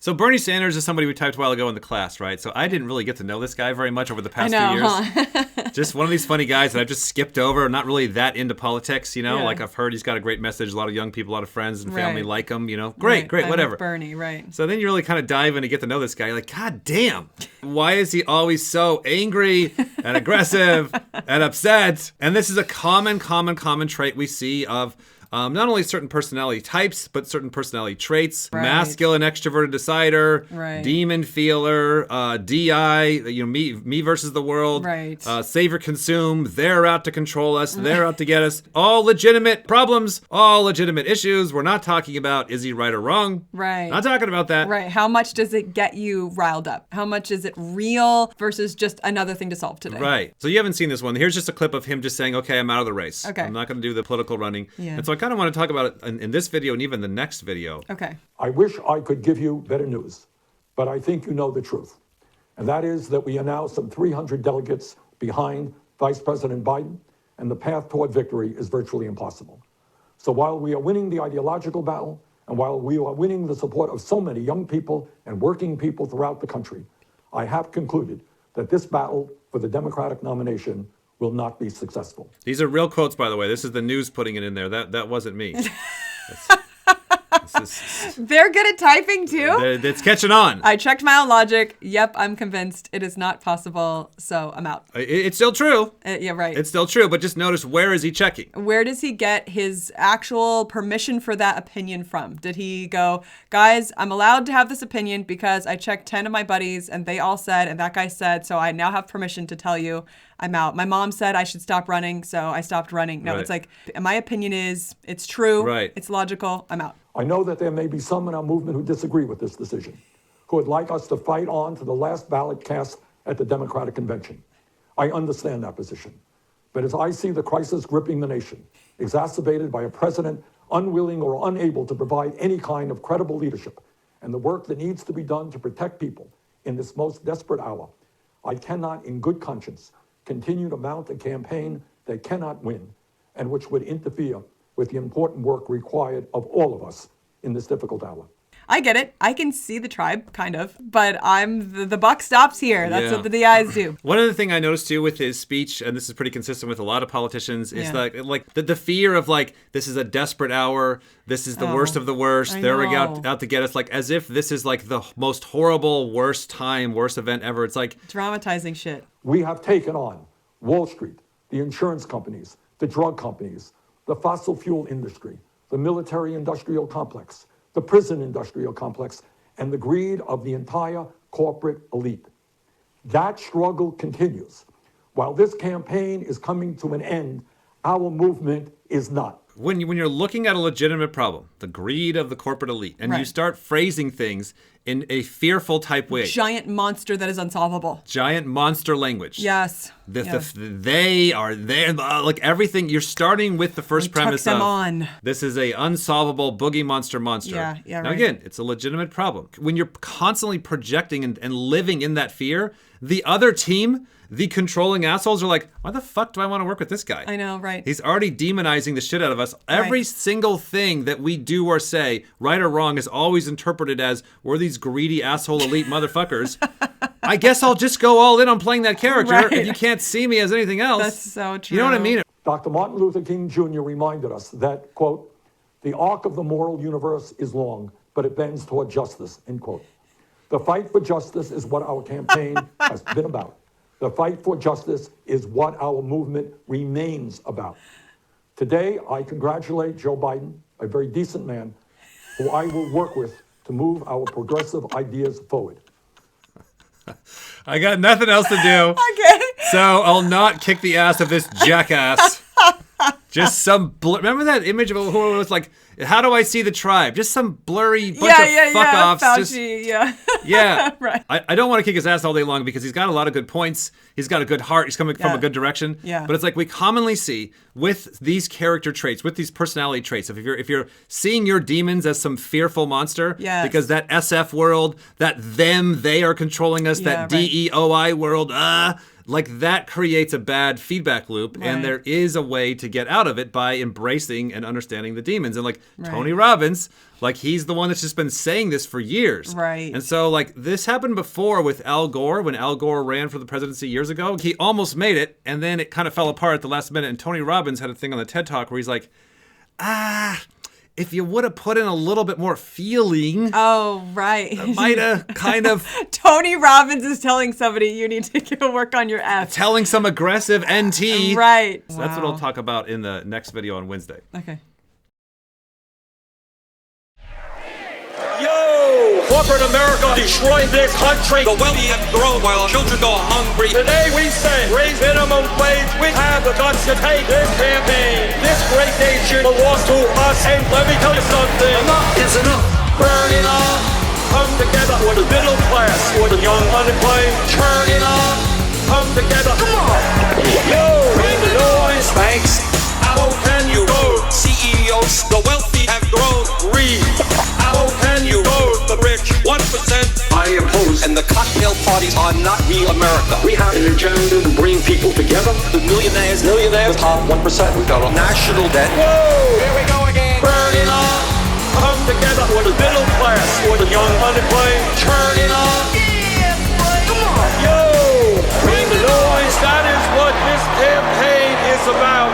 So Bernie Sanders is somebody we typed a while ago in the class, right? So I didn't really get to know this guy very much over the past few years. Huh? Just one of these funny guys that I've just skipped over. I'm not really that into politics, Yeah. Like I've heard he's got a great message. A lot of young people, a lot of friends and family Right. like him, Great, I'm whatever. with Bernie, right. So then you really kind of dive in and get to know this guy. You're like, God damn, why is he always so angry and aggressive and upset? And this is a common trait we see of not only certain personality types, but certain personality traits. Right. Masculine, extroverted decider, Right. demon feeler, DI, me versus the world, Right. save or consume, they're out to control us, they're out to get us. All legitimate problems, all legitimate issues. We're not talking about is he right or wrong. Right. Not talking about that. Right. How much does it get you riled up? How much is it real versus just another thing to solve today? Right. So you haven't seen this one. Here's just a clip of him just saying, okay, I'm out of the race. Okay. I'm not going to do the political running. Yeah. And so I kind of want to talk about it in this video and even the next video. Okay. I wish I could give you better news, but I think you know the truth. And that is that we are now some 300 delegates behind Vice President Biden, and the path toward victory is virtually impossible. So while we are winning the ideological battle, and while we are winning the support of so many young people and working people throughout the country, I have concluded that this battle for the Democratic nomination will not be successful. These are real quotes, by the way. This is the news putting it in there. That wasn't me. They're good at typing too. It's catching on. I checked my own logic. Yep, I'm convinced it is not possible, so I'm out. It's still true. Yeah, right. It's still true, but just notice, where is he checking? Where does he get his actual permission for that opinion from? Did he go, guys, I'm allowed to have this opinion because I checked 10 of my buddies and they all said, and that guy said, so I now have permission to tell you I'm out. My mom said I should stop running, so I stopped running. No, Right. It's like, my opinion is, it's true. Right. It's logical. I'm out. I know that there may be some in our movement who disagree with this decision, who would like us to fight on to the last ballot cast at the Democratic Convention. I understand that position. But as I see the crisis gripping the nation, exacerbated by a president unwilling or unable to provide any kind of credible leadership, and the work that needs to be done to protect people in this most desperate hour, I cannot in good conscience continue to mount a campaign that cannot win and which would interfere with the important work required of all of us in this difficult hour. I get it. I can see the tribe, kind of, but the buck stops here. That's Yeah. what the DIs do. One other thing I noticed too with his speech, and this is pretty consistent with a lot of politicians, is Yeah. the fear of this is a desperate hour. This is the worst of the worst. I They're know. out to get us. Like as if this is like the most horrible, worst event ever. It's like Dramatizing shit. We have taken on Wall Street, the insurance companies, the drug companies, the fossil fuel industry, the military-industrial complex, the prison industrial complex, and the greed of the entire corporate elite. That struggle continues. While this campaign is coming to an end, our movement is not. when you're looking at a legitimate problem, the greed of the corporate elite, and you Right. start phrasing things in a fearful type way. Giant monster that is unsolvable. Giant monster language. Yes. They are there, like everything. You're starting with the first premise took them of on. This is a unsolvable boogie monster. Yeah, Now right. again, it's a legitimate problem. When you're constantly projecting and living in that fear, the other team, the controlling assholes, are like, why the fuck do I want to work with this guy? I know, right. He's already demonizing the shit out of us. Every Right. single thing that we do or say, right or wrong, is always interpreted as, we're these greedy asshole elite motherfuckers. I guess I'll just go all in on playing that character Right. if you can't see me as anything else. That's so true. You know what I mean? Dr. Martin Luther King Jr. reminded us that, quote, the arc of the moral universe is long, but it bends toward justice, end quote. The fight for justice is what our campaign has been about. The fight for justice is what our movement remains about. Today, I congratulate Joe Biden, a very decent man, who I will work with to move our progressive ideas forward. I got nothing else to do. Okay. So I'll not kick the ass of this jackass. Just some remember that image of who it was like, how do I see the tribe? Just some blurry bunch of fuck-offs. Fauci, Yeah. Right. I don't want to kick his ass all day long because he's got a lot of good points. He's got a good heart. He's coming from Yeah. a good direction. Yeah. But it's like we commonly see with these character traits, with these personality traits, if you're seeing your demons as some fearful monster, Yes. because that SF world, that they are controlling us, Yeah, that DEOI world, like that creates a bad feedback loop, and there is a way to get out of it by embracing and understanding the demons. And like Tony Robbins, like he's the one that's just been saying this for years. Right. And so like this happened before with Al Gore, when Al Gore ran for the presidency years ago. He almost made it, and then it kind of fell apart at the last minute. And Tony Robbins had a thing on the TED Talk where he's like, if you would have put in a little bit more feeling. Oh, right. It might have kind of. Tony Robbins is telling somebody you need to go work on your F. Telling some aggressive NT. Right. So that's what I'll talk about in the next video on Wednesday. Okay. Corporate America destroyed this country. The wealthy have grown while children go hungry. Today we say raise minimum wage. We have the guts to take this campaign. This great nation belongs to us. And let me tell you something. Enough is enough. Burn it up. Come together for the middle class, for the young unemployed. Turn it up. Come together. Come on. Yo, bring the noise. Banks. How can you go? CEOs, the wealthy have grown. Read. How can you go? The rich 1%. I oppose. And the cocktail parties are not real America. We have an agenda to bring people together. The millionaires, the top 1%. We've got a national debt. Whoa! Here we go again. Burn it up. Come together for the middle class, for the young unemployed. Turn it up. Yeah, boy. Come on. Yo! Bring the noise. That is what this campaign is about.